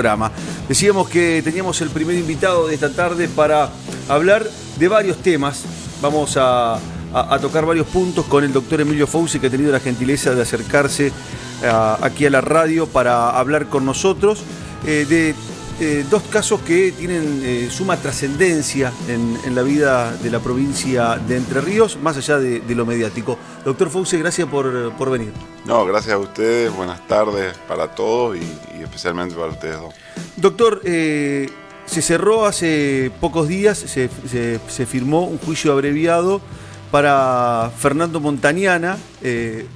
Programa. Decíamos que teníamos el primer invitado de esta tarde para hablar de varios temas. Vamos a tocar varios puntos con el doctor Emilio Fauci, que ha tenido la gentileza de acercarse aquí a la radio para hablar con nosotros de dos casos que tienen suma trascendencia en la vida de la provincia de Entre Ríos, más allá de lo mediático. Doctor Fauci, gracias por venir. No, gracias a ustedes, buenas tardes para todos y especialmente para ustedes dos. Doctor, se cerró hace pocos días, se firmó un juicio abreviado para Fernando Montañana,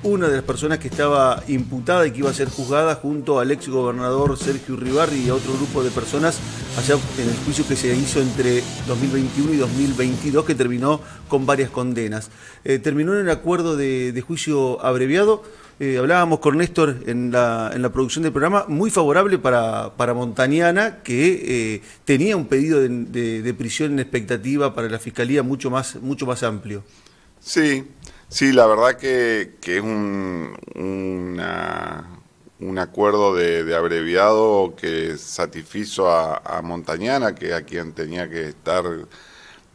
una de las personas que estaba imputada y que iba a ser juzgada junto al ex gobernador Sergio Uribarri y a otro grupo de personas allá en el juicio que se hizo entre 2021 y 2022, que terminó con varias condenas. Terminó en un acuerdo de juicio abreviado. Hablábamos con Néstor en la producción del programa, muy favorable para Montañana, que tenía un pedido de prisión en expectativa para la Fiscalía mucho más amplio. Sí, la verdad que es un acuerdo de abreviado que satisfizo a Montañana, que a quien tenía que estar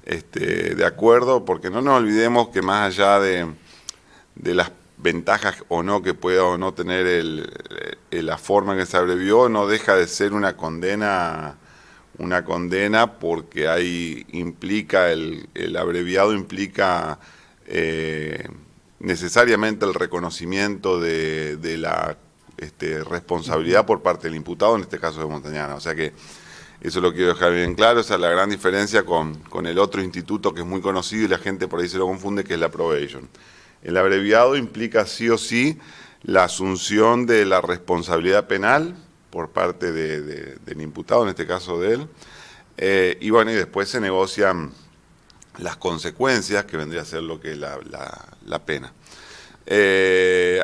de acuerdo, porque no nos olvidemos que más allá de las ventajas o no que pueda o no tener la forma en que se abrevió, no deja de ser una condena porque ahí implica, el abreviado implica necesariamente el reconocimiento de la responsabilidad por parte del imputado, en este caso de Montañana. O sea que eso lo quiero dejar bien claro. Esa es la gran diferencia con el otro instituto que es muy conocido y la gente por ahí se lo confunde, que es la probation. El abreviado implica sí o sí la asunción de la responsabilidad penal por parte del imputado, en este caso de él, y bueno, y después se negocian las consecuencias, que vendría a ser lo que es la pena.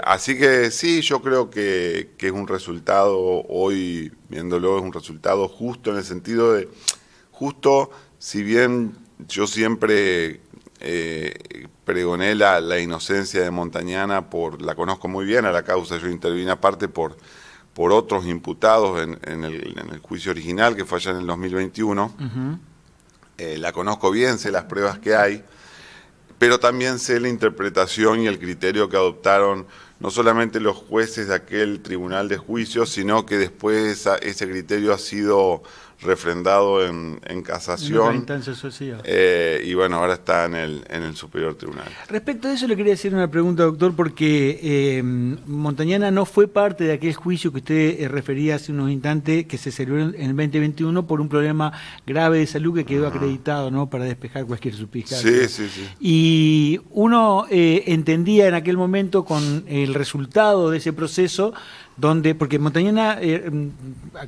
Así que sí, yo creo que es un resultado, hoy viéndolo, es un resultado justo, en el sentido de, justo, si bien yo siempre pregoné la inocencia de Montañana, la conozco muy bien a la causa, yo intervine aparte por otros imputados en el juicio original que fue allá en el 2021. La conozco bien, sé las pruebas que hay, pero también sé la interpretación y el criterio que adoptaron no solamente los jueces de aquel tribunal de juicio, sino que después ese criterio ha sido refrendado en casación, y bueno, ahora está en el Superior Tribunal. Respecto a eso le quería hacer una pregunta, doctor, porque Montañana no fue parte de aquel juicio que usted refería hace unos instantes, que se celebró en el 2021 por un problema grave de salud que quedó acreditado, ¿no?, para despejar cualquier suspicacia. Sí. Y uno entendía en aquel momento, con el resultado de ese proceso, porque Montañana,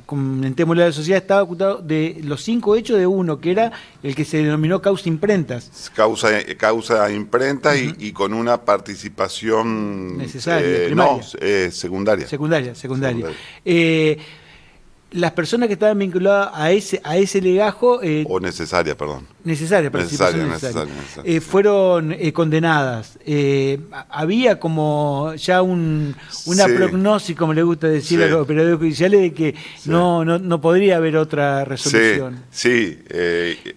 comentémosle a la sociedad, estaba acusado de los 5 hechos de uno, que era el que se denominó causa imprentas. Causa imprentas y con una participación necesaria, secundaria. Secundaria. Las personas que estaban vinculadas a ese legajo... o necesaria, perdón. Necesaria. Fueron condenadas. Había como ya una prognosis, como le gusta decir a los operadores judiciales, de que no podría haber otra resolución.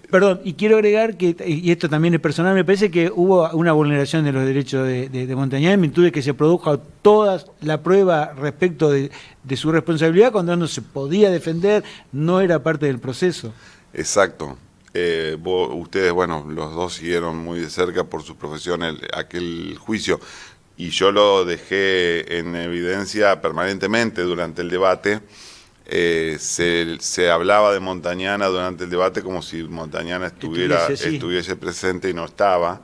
Perdón, y quiero agregar que, y esto también es personal, me parece que hubo una vulneración de los derechos de Montañana en virtud de que se produjo toda la prueba respecto de su responsabilidad cuando no se podía defender, no era parte del proceso. Exacto. Ustedes, bueno, los dos siguieron muy de cerca por su profesión aquel juicio, y yo lo dejé en evidencia permanentemente durante el debate. Se hablaba de Montañana durante el debate como si Montañana estuviese presente, y no estaba.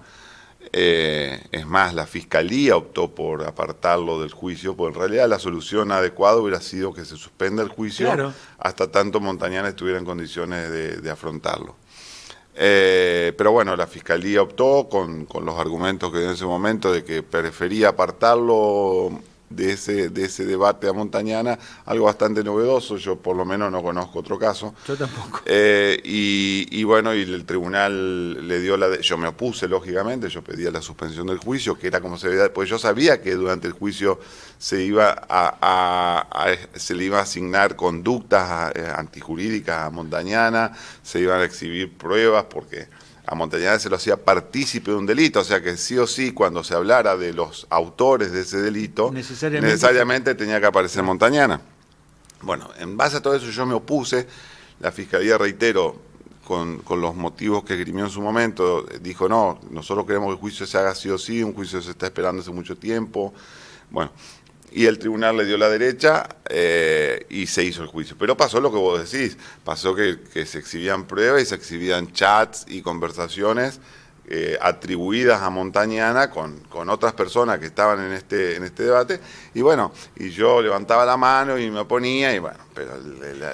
Es más, la Fiscalía optó por apartarlo del juicio, porque en realidad la solución adecuada hubiera sido que se suspenda el juicio hasta tanto Montañana estuviera en condiciones de afrontarlo. Pero bueno, la Fiscalía optó con los argumentos que dio en ese momento, de que prefería apartarlo de ese debate a Montañana, algo bastante novedoso. Yo por lo menos no conozco otro caso. Yo tampoco. Y bueno, y el tribunal le dio yo me opuse, lógicamente, yo pedía la suspensión del juicio, que era como se veía, pues yo sabía que durante el juicio se le iba a asignar conductas antijurídicas a Montañana, se iban a exhibir pruebas, porque a Montañana se lo hacía partícipe de un delito, o sea que sí o sí, cuando se hablara de los autores de ese delito, necesariamente tenía que aparecer Montañana. Bueno, en base a todo eso yo me opuse. La Fiscalía, reitero, con los motivos que esgrimió en su momento, dijo: no, nosotros queremos que el juicio se haga sí o sí, un juicio se está esperando hace mucho tiempo. Bueno, y el tribunal le dio la derecha y se hizo el juicio. Pero pasó lo que vos decís, pasó que se exhibían pruebas y se exhibían chats y conversaciones atribuidas a Montañana con otras personas que estaban en este debate, y bueno, y yo levantaba la mano y me oponía, y bueno, pero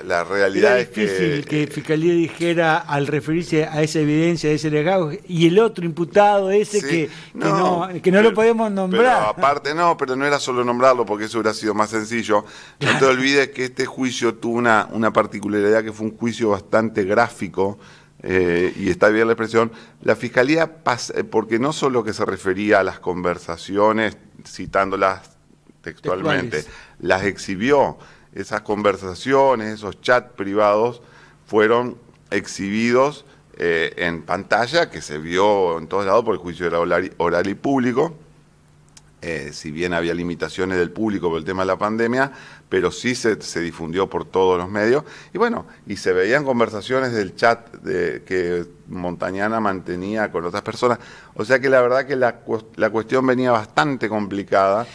la realidad es que... Era difícil que Fiscalía dijera, al referirse a esa evidencia, a ese legado, y el otro imputado ese sí, que no lo podemos nombrar. Pero aparte pero no era solo nombrarlo, porque eso hubiera sido más sencillo. No te olvides que este juicio tuvo una particularidad, que fue un juicio bastante gráfico, y está bien la expresión. La Fiscalía, porque no solo que se refería a las conversaciones, citándolas textualmente, las exhibió. Esas conversaciones, esos chats privados fueron exhibidos en pantalla, que se vio en todos lados, porque el juicio era oral y público. Si bien había limitaciones del público por el tema de la pandemia, pero sí se difundió por todos los medios. Y bueno, y se veían conversaciones del chat que Montañana mantenía con otras personas. O sea que la verdad que la cuestión venía bastante complicada.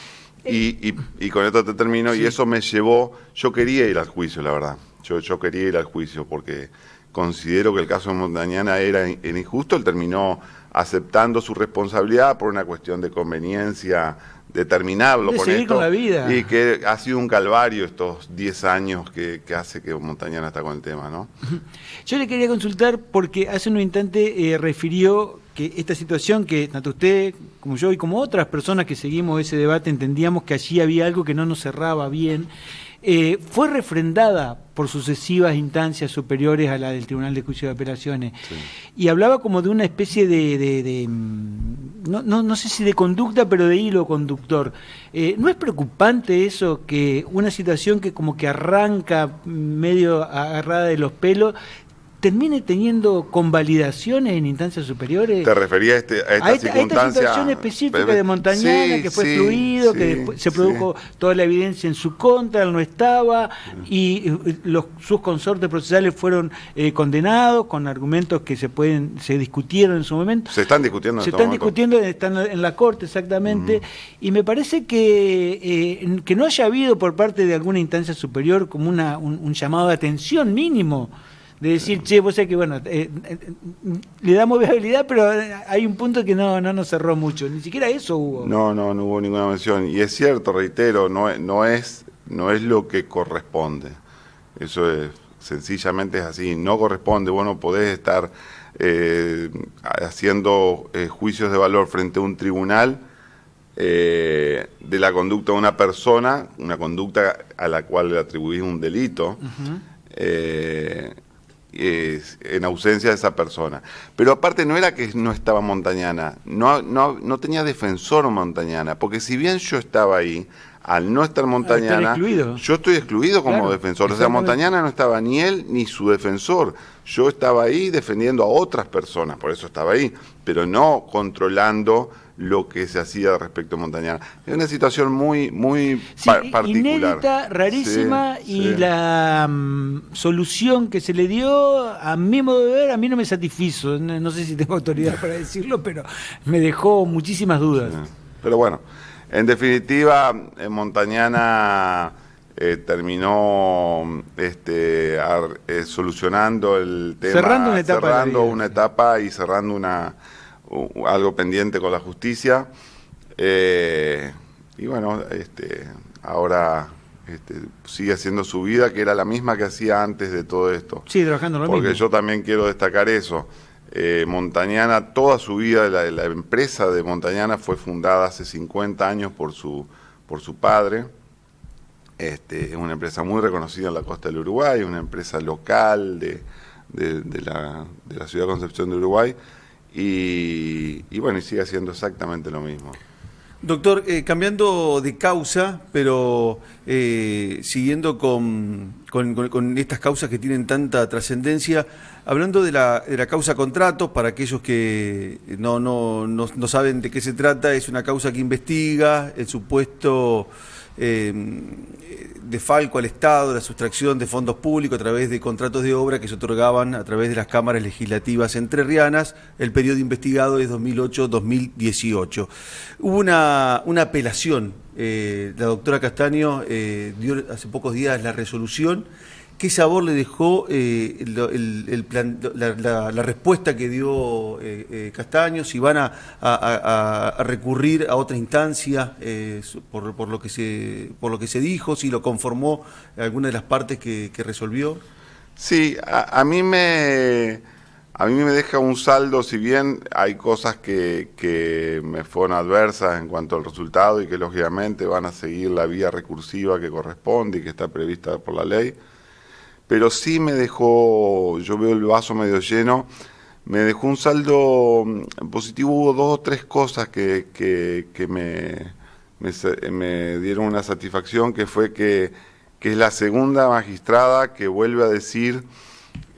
Y con esto te termino, sí. Y eso me llevó, yo quería ir al juicio, la verdad. Yo quería ir al juicio porque considero que el caso de Montañana era injusto. Él terminó aceptando su responsabilidad por una cuestión de conveniencia, de terminarlo de con seguir esto, con la vida. Y que ha sido un calvario estos 10 años que hace que Montañana está con el tema, ¿no? Yo le quería consultar porque hace un instante refirió que esta situación, que tanto usted como yo y como otras personas que seguimos ese debate entendíamos que allí había algo que no nos cerraba bien, fue refrendada por sucesivas instancias superiores a la del Tribunal de Juicio de Apelaciones. Sí. Y hablaba como de una especie no sé si de conducta, pero de hilo conductor. ¿No es preocupante eso, que una situación que como que arranca medio agarrada de los pelos termine teniendo convalidaciones en instancias superiores? ¿Te referías a esta circunstancia? A esta situación específica de Montañana, que fue excluido, que después se produjo toda la evidencia en su contra, él no estaba, y sus consortes procesales fueron condenados con argumentos que se discutieron en su momento. Se están discutiendo en este momento. Están en la Corte, exactamente, y me parece que no haya habido por parte de alguna instancia superior como un llamado de atención mínimo, de decir, che, vos sabés que, bueno, le damos viabilidad, pero hay un punto que no nos cerró mucho. Ni siquiera eso hubo. No hubo ninguna mención. Y es cierto, reitero, no es lo que corresponde. Eso sencillamente es así. No corresponde. Vos no podés estar haciendo juicios de valor frente a un tribunal de la conducta de una persona, una conducta a la cual le atribuís un delito. En ausencia de esa persona. Pero aparte no era que no estaba Montañana, no tenía defensor Montañana, porque si bien yo estaba ahí, al no estar Montañana, yo estoy excluido como defensor. O sea, Montañana no estaba ni él ni su defensor. Yo estaba ahí defendiendo a otras personas, por eso estaba ahí, pero no controlando lo que se hacía respecto a Montañana. Es una situación muy particular. Inédita, rarísima, y la solución que se le dio, a mi modo de ver, a mí no me satisfizo. No sé si tengo autoridad para decirlo, pero me dejó muchísimas dudas. Sí. Pero bueno, en definitiva, Montañana terminó solucionando el tema, cerrando una etapa y cerrando algo pendiente con la justicia, y bueno, ahora sigue haciendo su vida, que era la misma que hacía antes de todo esto. Sí, trabajando lo mismo. Porque yo también quiero destacar eso. Montañana, toda su vida, la empresa de Montañana fue fundada hace 50 años por su por su padre. Es una empresa muy reconocida en la costa del Uruguay, una empresa local de la ciudad de Concepción de Uruguay, y bueno, y sigue haciendo exactamente lo mismo. Doctor, cambiando de causa, pero siguiendo con estas causas que tienen tanta trascendencia, hablando de la causa contratos, para aquellos que no saben de qué se trata, es una causa que investiga el supuesto desfalco al Estado, la sustracción de fondos públicos a través de contratos de obra que se otorgaban a través de las cámaras legislativas entrerrianas. El periodo investigado es 2008-2018. Hubo una apelación, la doctora Castaño dio hace pocos días la resolución. ¿Qué sabor le dejó la respuesta que dio Castaño? Si van a recurrir a otra instancia por lo que se dijo, si lo conformó alguna de las partes que resolvió. Sí, a mí me deja un saldo, si bien hay cosas que me fueron adversas en cuanto al resultado y que lógicamente van a seguir la vía recursiva que corresponde y que está prevista por la ley. Pero sí me dejó, yo veo el vaso medio lleno, me dejó un saldo positivo. Hubo 2 o 3 cosas que me dieron una satisfacción, que fue que es la segunda magistrada que vuelve a decir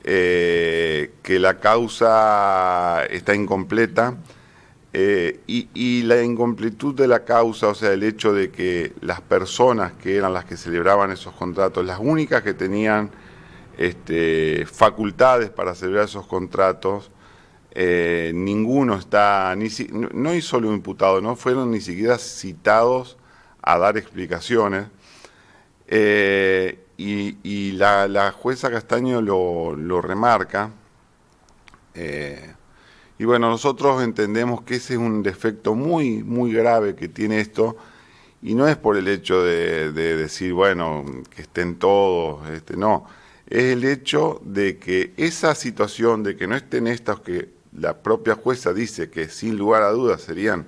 que la causa está incompleta, y la incompletud de la causa, o sea, el hecho de que las personas que eran las que celebraban esos contratos, las únicas que tenían facultades para celebrar esos contratos, ninguno está, no hay solo imputado, no fueron ni siquiera citados a dar explicaciones, y la jueza Castaño lo remarca, y bueno, nosotros entendemos que ese es un defecto muy, muy grave que tiene esto, y no es por el hecho de decir, bueno, que estén todos, no. Es el hecho de que esa situación de que no estén estas, que la propia jueza dice que sin lugar a dudas serían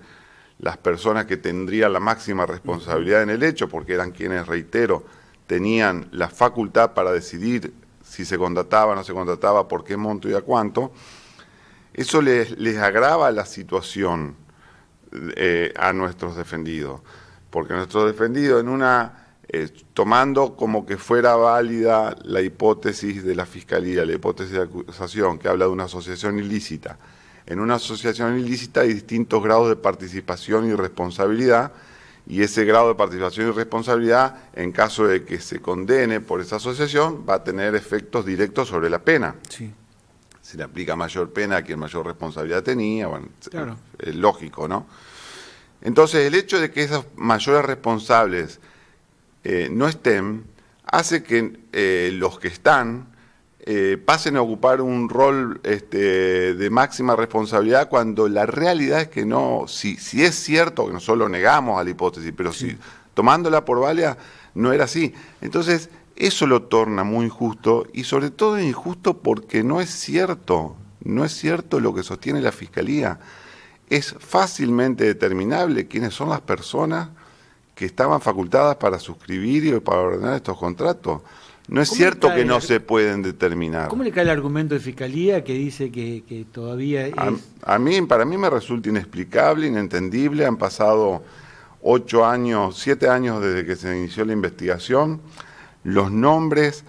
las personas que tendrían la máxima responsabilidad en el hecho, porque eran quienes, reitero, tenían la facultad para decidir si se contrataba o no se contrataba, por qué monto y a cuánto. Eso les agrava la situación a nuestros defendidos, porque nuestros defendidos, tomando como que fuera válida la hipótesis de la Fiscalía, la hipótesis de acusación, que habla de una asociación ilícita. En una asociación ilícita hay distintos grados de participación y responsabilidad, y ese grado de participación y responsabilidad, en caso de que se condene por esa asociación, va a tener efectos directos sobre la pena. Sí. Se le aplica mayor pena a quien mayor responsabilidad tenía, bueno, claro. Es lógico, ¿no? Entonces, el hecho de que esos mayores responsables no estén, hace que los que están pasen a ocupar un rol de máxima responsabilidad, cuando la realidad es que no, si es cierto que nosotros lo negamos a la hipótesis, pero sí, tomándola por válida, no era así. Entonces, eso lo torna muy injusto, y sobre todo injusto porque no es cierto lo que sostiene la Fiscalía. Es fácilmente determinable quiénes son las personas que estaban facultadas para suscribir y para ordenar estos contratos. No es cierto que no se pueden determinar. ¿Cómo le cae el argumento de Fiscalía que dice que todavía es...? Para mí me resulta inexplicable, inentendible. Han pasado 7 años desde que se inició la investigación. Los nombres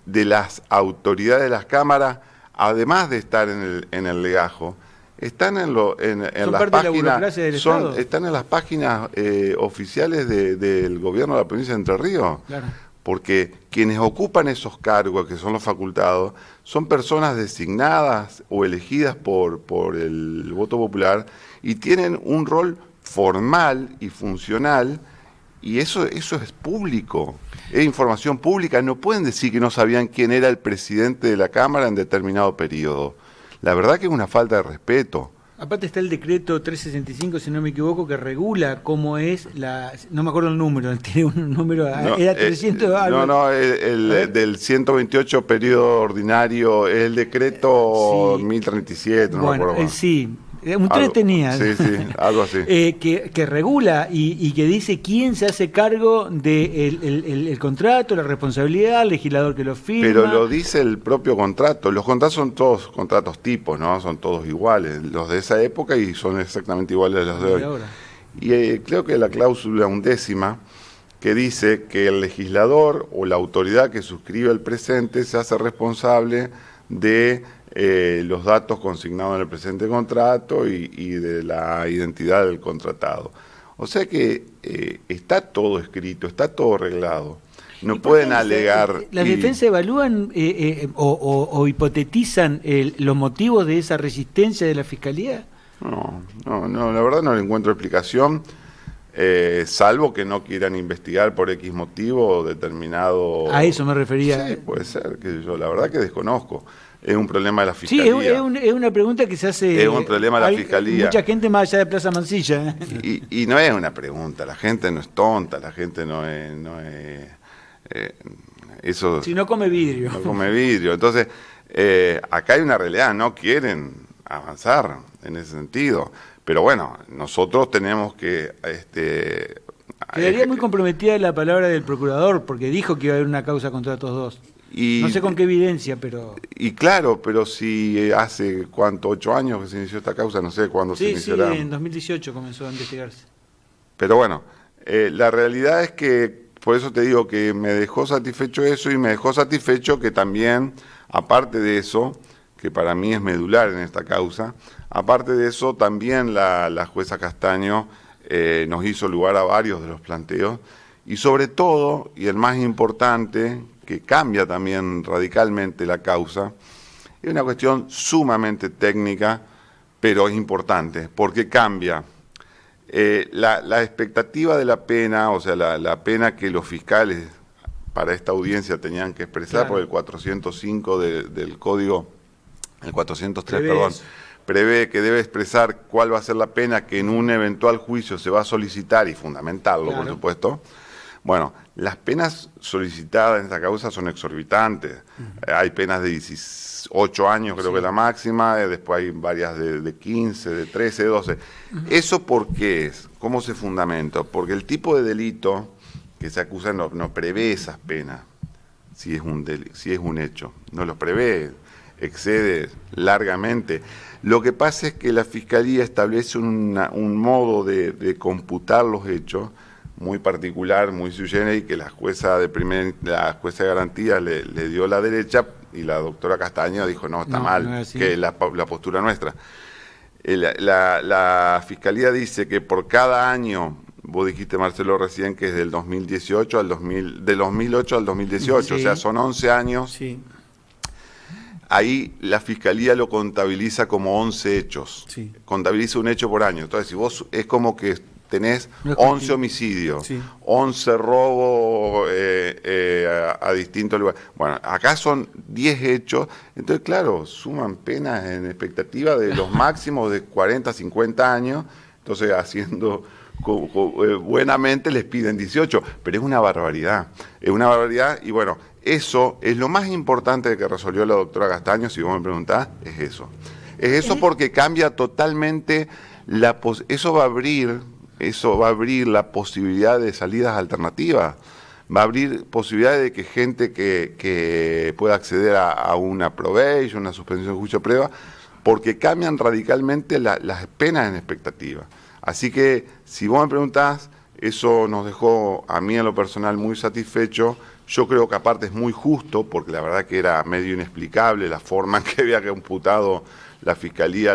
de las autoridades de las cámaras, además de estar en el legajo, están en las páginas, están en las páginas oficiales del gobierno de la provincia de Entre Ríos. Claro. Porque quienes ocupan esos cargos, que son los facultados, son personas designadas o elegidas por el voto popular, y tienen un rol formal y funcional, y eso es público, es información pública. No pueden decir que no sabían quién era el presidente de la Cámara en determinado periodo. La verdad que es una falta de respeto. Aparte está el decreto 365, si no me equivoco, que regula cómo es la... No me acuerdo el número, tiene un número... No, era 300... del 128 periodo ordinario, el decreto sí. 1037, no bueno, me acuerdo. Sí, Un 3 tenía. Sí, algo así. Que regula y que dice quién se hace cargo del el contrato, la responsabilidad, el legislador que lo firma. Pero lo dice el propio contrato. Los contratos son todos contratos tipos, ¿no? Son todos iguales. Los de esa época y son exactamente iguales a los de hoy. Ahora. Y creo que la cláusula 11ª que dice que el legislador o la autoridad que suscribe el presente se hace responsable de los datos consignados en el presente contrato y de la identidad del contratado. O sea que está todo escrito, está todo arreglado. No pueden alegar... ¿Las defensas evalúan o hipotetizan los motivos de esa resistencia de la Fiscalía? No, la verdad no le encuentro explicación, salvo que no quieran investigar por X motivo determinado... A eso me refería. Sí, puede ser, que yo la verdad que desconozco. Es un problema de la Fiscalía. Sí, es una pregunta que se hace... Es un problema de la Fiscalía. Mucha gente más allá de Plaza Mansilla. Y no es una pregunta, la gente no es tonta, la gente no es eso... Si no come vidrio. No come vidrio. Entonces, acá hay una realidad, no quieren avanzar en ese sentido. Pero bueno, nosotros tenemos que... Quedaría muy comprometida la palabra del procurador, porque dijo que iba a haber una causa contra estos dos. No sé con qué evidencia, pero... Y claro, pero si hace, ¿cuánto? 8 años que se inició esta causa, no sé cuándo se iniciará. Sí, en 2018 comenzó a investigarse. Pero bueno, la realidad es que, por eso te digo que me dejó satisfecho eso y me dejó satisfecho que también, aparte de eso, que para mí es medular en esta causa, aparte de eso también la jueza Castaño nos hizo lugar a varios de los planteos y sobre todo, y el más importante, que cambia también radicalmente la causa, es una cuestión sumamente técnica, pero es importante, porque cambia la expectativa de la pena, o sea, la pena que los fiscales para esta audiencia tenían que expresar, por el 405 del Código, el 403, perdón, prevé que debe expresar cuál va a ser la pena que en un eventual juicio se va a solicitar y fundamentarlo, por supuesto. Bueno, las penas solicitadas en esta causa son exorbitantes. Hay penas de 18 años, creo que es la máxima, después hay varias de 15, de 13, de 12. ¿Eso por qué es? ¿Cómo se fundamenta? Porque el tipo de delito que se acusa no prevé esas penas, si es un hecho. No los prevé, excede largamente. Lo que pasa es que la Fiscalía establece un modo de computar los hechos muy particular, muy sui generis, que la jueza de garantía le dio la derecha y la doctora Castaño dijo no, está mal, que la postura nuestra. La Fiscalía dice que por cada año, vos dijiste, Marcelo, recién que es del 2018 al 2008 al 2018, o sea, son 11 años. Sí. Ahí la Fiscalía lo contabiliza como 11 hechos. Sí. Contabiliza un hecho por año. Entonces, si vos es como que tenés 11 homicidios, 11 robos a distintos lugares. Bueno, acá son 10 hechos, entonces claro, suman penas en expectativa de los máximos de 40, 50 años, entonces haciendo buenamente les piden 18, pero es una barbaridad y bueno, eso es lo más importante que resolvió la doctora Castaño, si vos me preguntás, es eso. Es eso porque cambia totalmente, eso va a abrir la posibilidad de salidas alternativas, va a abrir posibilidades de que gente que pueda acceder a una probation, una suspensión de juicio de prueba, porque cambian radicalmente las penas en expectativa. Así que, si vos me preguntás, eso nos dejó a mí en lo personal muy satisfecho. Yo creo que aparte es muy justo, porque la verdad que era medio inexplicable la forma en que había computado la Fiscalía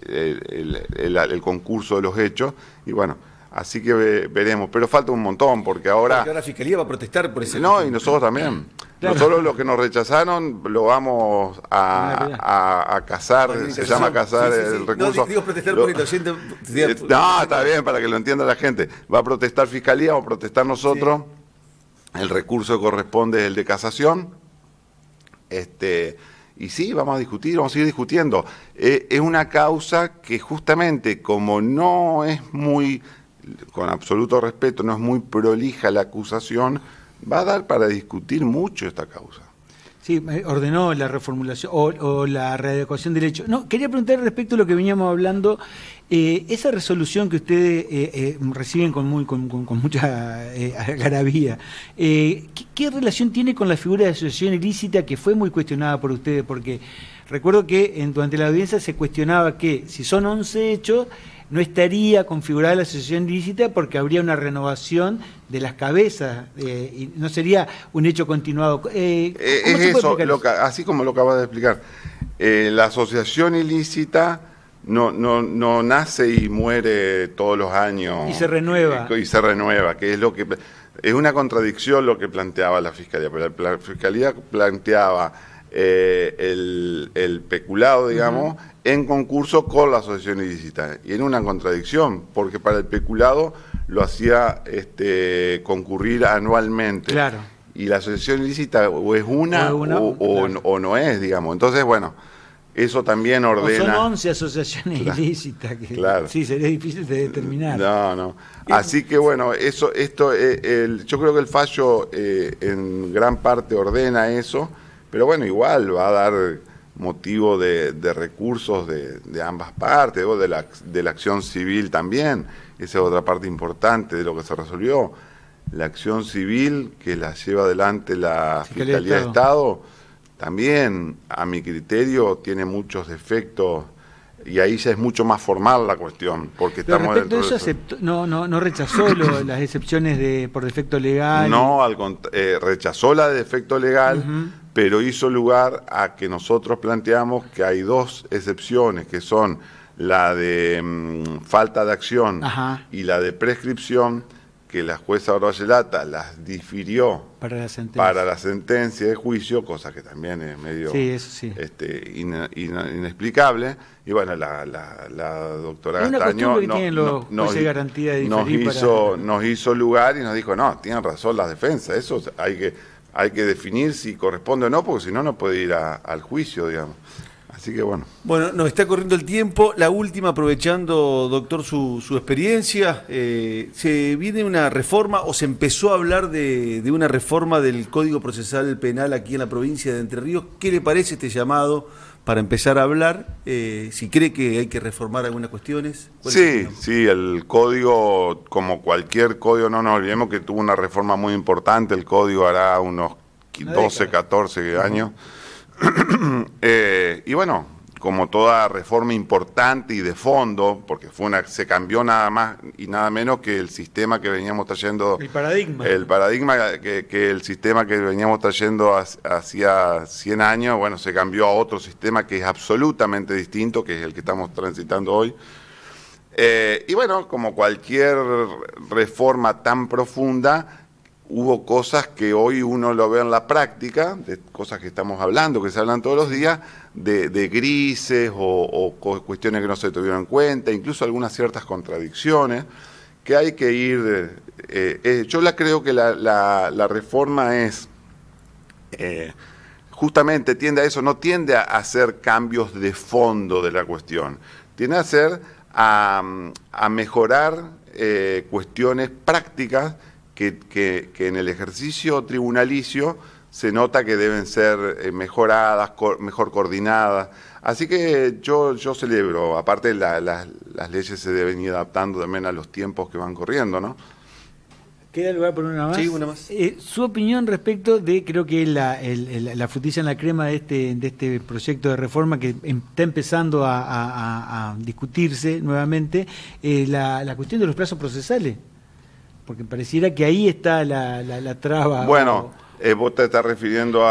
el concurso de los hechos, y bueno, así que veremos, pero falta un montón, porque ahora la Fiscalía va a protestar por ese... No, y nosotros también. Claro. Nosotros los que nos rechazaron lo vamos a casar, se llama casar el recurso. No, digo protestar por el oyente. No, está bien, para que lo entienda la gente. Va a protestar Fiscalía, vamos a protestar nosotros, el recurso que corresponde es el de casación, y sí, vamos a seguir discutiendo. Es una causa que justamente como no es muy, con absoluto respeto, no es muy prolija la acusación, va a dar para discutir mucho esta causa. Sí, ordenó la reformulación o la readecuación del hecho. No, quería preguntar respecto a lo que veníamos hablando. Esa resolución que ustedes reciben con mucha algarabía, ¿qué relación tiene con la figura de asociación ilícita que fue muy cuestionada por ustedes? Porque recuerdo que durante la audiencia se cuestionaba que si son 11 hechos, no estaría configurada la asociación ilícita porque habría una renovación de las cabezas y no sería un hecho continuado. Es eso, así como lo acabas de explicar. La asociación ilícita no nace y muere todos los años. Y se renueva. Y se renueva, que es lo que... Es una contradicción lo que planteaba la Fiscalía, pero la Fiscalía planteaba el peculado, digamos, en concurso con la asociación ilícita. Y en una contradicción, porque para el peculado lo hacía concurrir anualmente. Claro. Y la asociación ilícita o es una o no es, digamos. Entonces, bueno, eso también ordena... O son 11 asociaciones ilícitas, que claro. Sí, sería difícil de determinar. No. Así que bueno, yo creo que el fallo en gran parte ordena eso, pero bueno, igual va a dar motivo de recursos de ambas partes, o de la acción civil también. Esa es otra parte importante de lo que se resolvió. La acción civil que la lleva adelante la Fiscalía de Estado también, a mi criterio, tiene muchos defectos y ahí ya es mucho más formal la cuestión, porque pero estamos dentro de eso. No rechazó las excepciones por defecto legal. No, rechazó la de defecto legal, pero hizo lugar a que nosotros planteamos que hay dos excepciones, que son la de falta de acción y la de prescripción, que la jueza Orvalletata las difirió para la sentencia de juicio, cosa que también es medio inexplicable. Y bueno, la doctora Gastaño nos hizo lugar y nos dijo, no, tienen razón las defensas, eso hay que definir si corresponde o no, porque si no, no puede ir al juicio, digamos. Así que bueno. Bueno, nos está corriendo el tiempo. La última, aprovechando, doctor, su experiencia, ¿se viene una reforma o se empezó a hablar de una reforma del Código Procesal Penal aquí en la provincia de Entre Ríos? ¿Qué le parece este llamado para empezar a hablar? Si cree que hay que reformar algunas cuestiones. Sí, el código, como cualquier código, no nos olvidemos que tuvo una reforma muy importante. El código hará unos 12, 14 años. Y bueno, como toda reforma importante y de fondo, porque se cambió nada más y nada menos que el sistema que veníamos trayendo, el paradigma que el sistema que veníamos trayendo hacía 100 años, bueno, se cambió a otro sistema que es absolutamente distinto, que es el que estamos transitando hoy. Y bueno, como cualquier reforma tan profunda, hubo cosas que hoy uno lo ve en la práctica, de cosas que estamos hablando, que se hablan todos los días, de grises o cuestiones que no se tuvieron en cuenta, incluso algunas ciertas contradicciones, que hay que ir... yo creo que la reforma es... justamente tiende a eso, no tiende a hacer cambios de fondo de la cuestión, tiende a hacer a mejorar cuestiones prácticas que en el ejercicio tribunalicio se nota que deben ser mejoradas, mejor coordinadas. Así que yo celebro, aparte las leyes se deben ir adaptando también a los tiempos que van corriendo, ¿no? ¿Queda lugar por una más? Sí, una más. Su opinión respecto de, creo que la frutilla en la crema de este proyecto de reforma que está empezando a discutirse nuevamente, la cuestión de los plazos procesales. Porque pareciera que ahí está la traba. Bueno, vos te estás refiriendo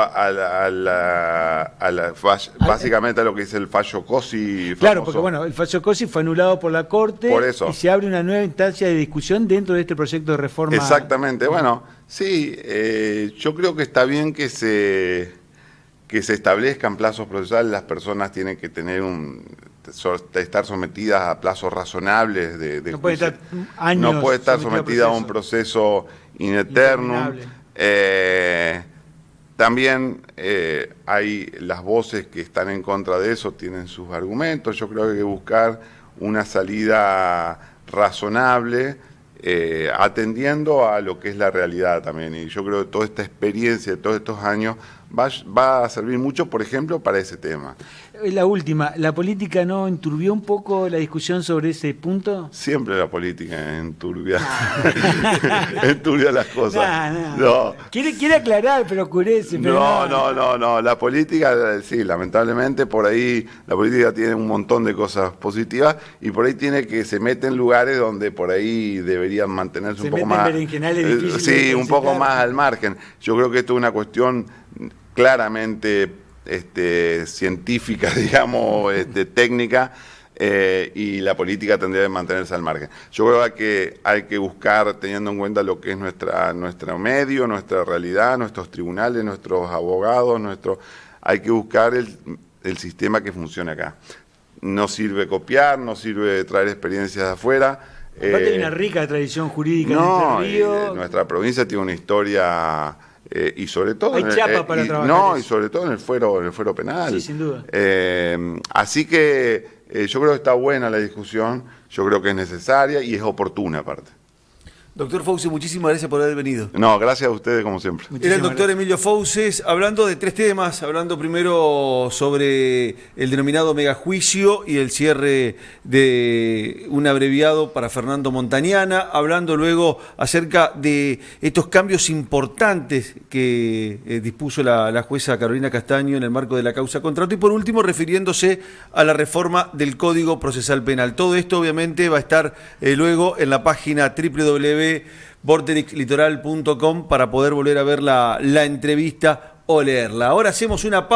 básicamente a lo que dice el fallo Cosi. Claro, porque bueno, el fallo Cosi fue anulado por la Corte. Por eso. Y se abre una nueva instancia de discusión dentro de este proyecto de reforma. Exactamente, bueno, sí, yo creo que está bien que se establezcan plazos procesales. Las personas tienen que tener estar sometidas a plazos razonables de no puede estar años, no puede estar sometida a un proceso in eternum. También hay las voces que están en contra de eso, tienen sus argumentos. Yo creo que hay que buscar una salida razonable, atendiendo a lo que es la realidad también. Y yo creo que toda esta experiencia de todos estos años va a servir mucho, por ejemplo, para ese tema. La última, ¿la política no enturbió un poco la discusión sobre ese punto? Siempre la política enturbia, enturbia las cosas. No. Quiere aclarar, pero oscurece. Pero no. La política, sí, lamentablemente por ahí la política tiene un montón de cosas positivas y por ahí se mete en lugares donde por ahí deberían mantenerse un poco más. Sí, un poco más al margen. Yo creo que esto es una cuestión claramente científica, digamos, técnica, y la política tendría que mantenerse al margen. Yo creo que hay que buscar, teniendo en cuenta lo que es nuestro medio, nuestra realidad, nuestros tribunales, nuestros abogados, hay que buscar el sistema que funcione acá. No sirve copiar, no sirve traer experiencias de afuera. Aparte hay una rica tradición jurídica en Entre Ríos. Nuestra provincia tiene una historia... y sobre todo hay chapa para trabajar y sobre todo en el fuero penal. Sí, sin duda. Así que yo creo que está buena la discusión, yo creo que es necesaria y es oportuna aparte. Doctor Fauces, muchísimas gracias por haber venido. No, gracias a ustedes como siempre. Era el doctor Emilio Fauces hablando de 3 temas, hablando primero sobre el denominado megajuicio y el cierre de un abreviado para Fernando Montañana, hablando luego acerca de estos cambios importantes que dispuso la jueza Carolina Castaño en el marco de la causa contrato y por último refiriéndose a la reforma del Código Procesal Penal. Todo esto obviamente va a estar luego en la página www.vorterixlitoral.com para poder volver a ver la entrevista o leerla. Ahora hacemos una pausa.